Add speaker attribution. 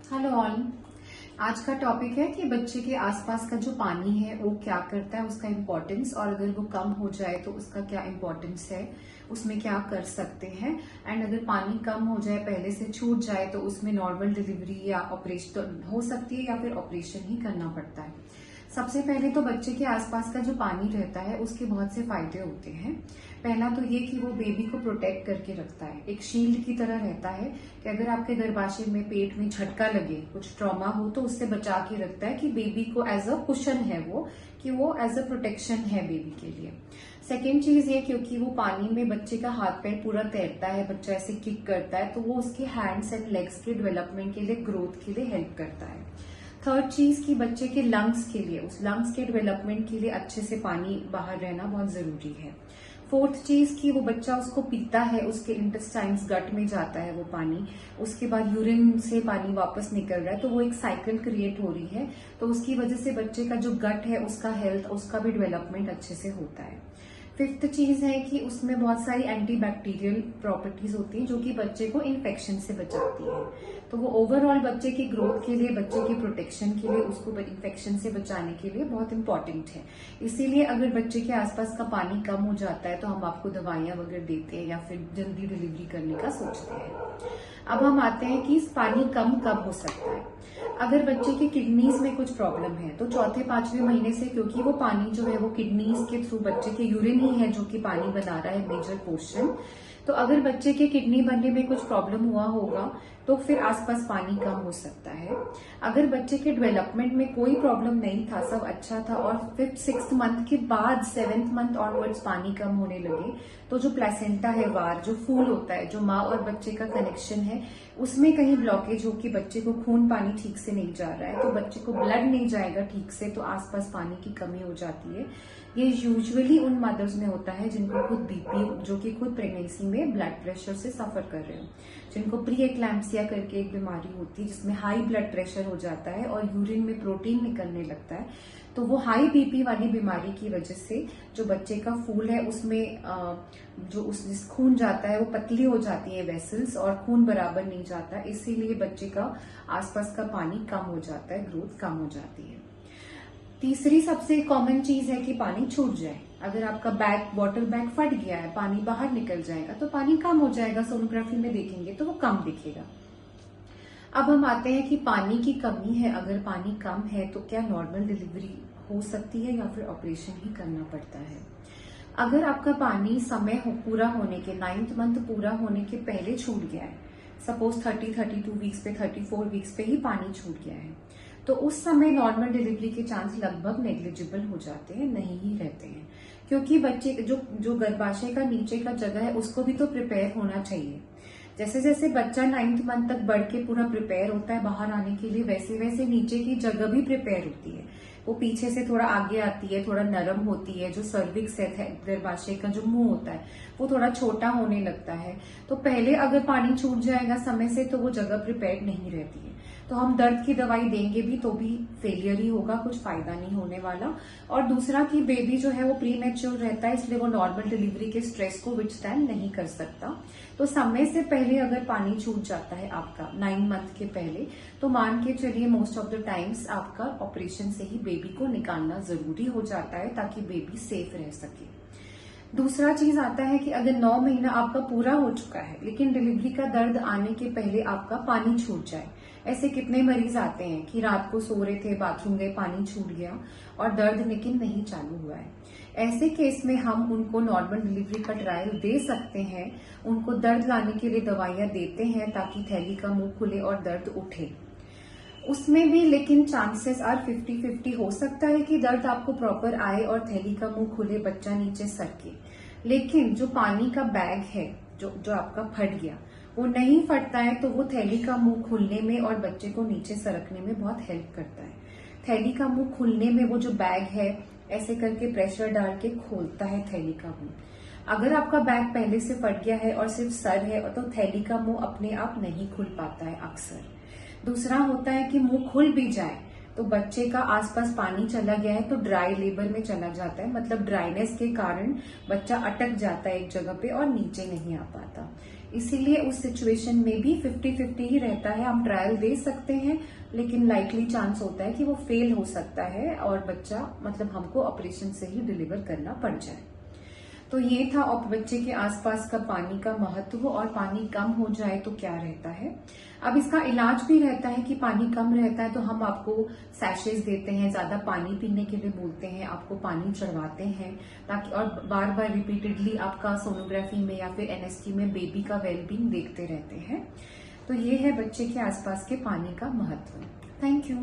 Speaker 1: Hello all. आज का topic है कि बच्चे के आसपास का जो पानी है वो क्या करता है, उसका इम्पोर्टेंस, और अगर वो कम हो जाए तो उसका क्या इम्पोर्टेंस है, उसमें क्या कर सकते हैं। एंड अगर पानी कम हो जाए, पहले से छूट जाए, तो उसमें नॉर्मल डिलीवरी या ऑपरेशन हो सकती है या फिर ऑपरेशन ही करना पड़ता है। सबसे पहले तो बच्चे के आसपास का जो पानी रहता है उसके बहुत से फायदे होते हैं। पहला तो ये कि वो बेबी को प्रोटेक्ट करके रखता है, एक शील्ड की तरह रहता है कि अगर आपके गर्भाशय में पेट में झटका लगे, कुछ ट्रॉमा हो, तो उससे बचा के रखता है कि बेबी को एज अ कुशन है वो, कि वो एज अ प्रोटेक्शन है बेबी के लिए। सेकेंड चीज ये, क्योंकि वो पानी में बच्चे का हाथ पैर पूरा तैरता है, बच्चा ऐसे किक करता है, तो वो उसके हैंड्स एंड लेग्स के डेवलपमेंट के लिए, ग्रोथ के लिए हेल्प करता है। थर्ड चीज की बच्चे के लंग्स के लिए, उस लंग्स के डेवलपमेंट के लिए अच्छे से पानी बाहर रहना बहुत जरूरी है। फोर्थ चीज की वो बच्चा उसको पीता है, उसके इंटेस्टाइन्स गट में जाता है वो पानी, उसके बाद यूरिन से पानी वापस निकल रहा है, तो वो एक साइकिल क्रिएट हो रही है, तो उसकी वजह से बच्चे का जो गट है उसका हेल्थ, उसका भी डेवलपमेंट अच्छे से होता है। फिफ्थ चीज है कि उसमें बहुत सारी एंटीबैक्टीरियल प्रॉपर्टीज होती हैं जो कि बच्चे को इन्फेक्शन से बचाती है, तो वो ओवरऑल बच्चे की ग्रोथ के लिए, बच्चे की प्रोटेक्शन के लिए, उसको इन्फेक्शन से बचाने के लिए बहुत इंपॉर्टेंट है। इसीलिए अगर बच्चे के आसपास का पानी कम हो जाता है तो हम आपको दवाइयां वगैरह देते हैं या फिर जल्दी डिलीवरी करने का सोचते हैं। अब हम आते हैं कि पानी कम कब हो सकता है। अगर बच्चे के किडनीज में कुछ प्रॉब्लम है तो चौथे पांचवें महीने से, क्योंकि वो पानी जो है वो किडनीज के थ्रू, बच्चे के यूरिन ही है जो कि पानी बना रहा है मेजर पोर्शन, तो अगर बच्चे के किडनी बनने में कुछ प्रॉब्लम हुआ होगा तो फिर आसपास पानी कम हो सकता है। अगर बच्चे के डेवलपमेंट में कोई प्रॉब्लम नहीं था, सब अच्छा था, और 5th-6th मंथ के बाद 7th मंथ ऑनवर्ड्स पानी कम होने लगे, तो जो प्लेसेंटा है, वार जो फूल होता है, जो माँ और बच्चे का कनेक्शन है, उसमें कहीं ब्लॉकेज हो कि बच्चे को खून पानी ठीक से नहीं जा रहा है, तो बच्चे को ब्लड नहीं जाएगा ठीक से, तो आसपास पानी की कमी हो जाती है। ये यूजुअली उन मदर्स में होता है जिनको खुद बीपी, जो कि खुद प्रेगनेंसी में ब्लड प्रेशर से सफर कर रहे हो, जिनको प्री एक्लैम्प्सिया करके एक बीमारी होती है जिसमें हाई ब्लड प्रेशर हो जाता है और यूरिन में प्रोटीन निकलने लगता है, तो वो हाई बीपी वाली बीमारी की वजह से जो बच्चे का फूल है उसमें जो जिस खून जाता है वो पतली हो जाती है वेसल्स, और खून बराबर नहीं जाता, इसीलिए बच्चे का आसपास का पानी कम हो जाता है, ग्रोथ कम हो जाती है। तीसरी सबसे कॉमन चीज है कि पानी छूट जाए। अगर आपका बैग, वाटर बैग फट गया है, पानी बाहर निकल जाएगा तो पानी कम हो जाएगा, सोनोग्राफी में देखेंगे तो वो कम दिखेगा। अब हम आते हैं कि पानी की कमी है, अगर पानी कम है तो क्या नॉर्मल डिलीवरी हो सकती है या फिर ऑपरेशन ही करना पड़ता है। अगर आपका पानी समय पूरा होने के, 9th मंथ पूरा होने के पहले छूट गया है, सपोज 32 वीक्स पे, 34 वीक्स पे ही पानी छूट गया है, तो उस समय नॉर्मल डिलीवरी के चांस लगभग नेग्लिजिबल हो जाते हैं, नहीं ही रहते हैं, क्योंकि बच्चे जो गर्भाशय का नीचे का जगह है उसको भी तो प्रिपेयर होना चाहिए। जैसे जैसे बच्चा 9th मंथ तक बढ़ के पूरा प्रिपेयर होता है बाहर आने के लिए, वैसे वैसे नीचे की जगह भी प्रिपेयर होती है, वो पीछे से थोड़ा आगे आती है, थोड़ा नरम होती है, जो सर्विक्स है, गर्भाशय का जो मुंह होता है वो थोड़ा छोटा होने लगता है। तो पहले अगर पानी छूट जाएगा समय से तो वो जगह प्रिपेयर नहीं रहती है, तो हम दर्द की दवाई देंगे भी तो भी फेलियर ही होगा, कुछ फायदा नहीं होने वाला। और दूसरा कि बेबी जो है वो प्री मैच्योर रहता है, इसलिए वो नॉर्मल डिलीवरी के स्ट्रेस को विथस्टैंड नहीं कर सकता। तो समय से पहले अगर पानी छूट जाता है आपका 9 मंथ के पहले, तो मान के चलिए मोस्ट ऑफ द टाइम्स आपका ऑपरेशन से ही बेबी को निकालना जरूरी हो जाता है ताकि बेबी सेफ रह सके। दूसरा चीज आता है कि अगर 9 महीना आपका पूरा हो चुका है लेकिन डिलीवरी का दर्द आने के पहले आपका पानी छूट जाए, ऐसे कितने मरीज आते हैं कि रात को सो रहे थे, बाथरूम गए, पानी छूट गया और दर्द लेकिन नहीं चालू हुआ है। ऐसे केस में हम उनको नॉर्मल डिलीवरी का ट्रायल दे सकते हैं, उनको दर्द लाने के लिए दवाइयां देते हैं ताकि थैली का मुंह खुले और दर्द उठे। उसमें भी लेकिन चांसेस आर 50-50, हो सकता है कि दर्द आपको प्रॉपर आए और थैली का मुंह खुले, बच्चा नीचे सरके, लेकिन जो पानी का बैग है जो आपका फट गया वो नहीं फटता है, तो वो थैली का मुंह खुलने में और बच्चे को नीचे सरकने में बहुत हेल्प करता है। थैली का मुंह खुलने में वो जो बैग है ऐसे करके प्रेशर डाल के खोलता है थैली का मुंह। अगर आपका बैग पहले से फट गया है और सिर्फ सर है तो थैली का मुंह अपने आप नहीं खुल पाता है अक्सर। दूसरा होता है कि मुंह खुल भी जाए तो बच्चे का आसपास पानी चला गया है तो ड्राई लेबर में चला जाता है, मतलब ड्राइनेस के कारण बच्चा अटक जाता है एक जगह पे और नीचे नहीं आ पाता। इसीलिए उस सिचुएशन में भी 50-50 ही रहता है। हम ट्रायल दे सकते हैं, लेकिन लाइकली चांस होता है कि वो फेल हो सकता है और बच्चा मतलब हमको ऑपरेशन से ही डिलीवर करना पड़ जाए। तो ये था बच्चे के आसपास का पानी का महत्व, और पानी कम हो जाए तो क्या रहता है। अब इसका इलाज भी रहता है कि पानी कम रहता है तो हम आपको सैशेज देते हैं, ज्यादा पानी पीने के लिए बोलते हैं, आपको पानी चढ़वाते हैं ताकि, और बार बार रिपीटेडली आपका सोनोग्राफी में या फिर एनएसटी में बेबी का वेलबींग देखते रहते हैं। तो ये है बच्चे के आसपास के पानी का महत्व। Thank you.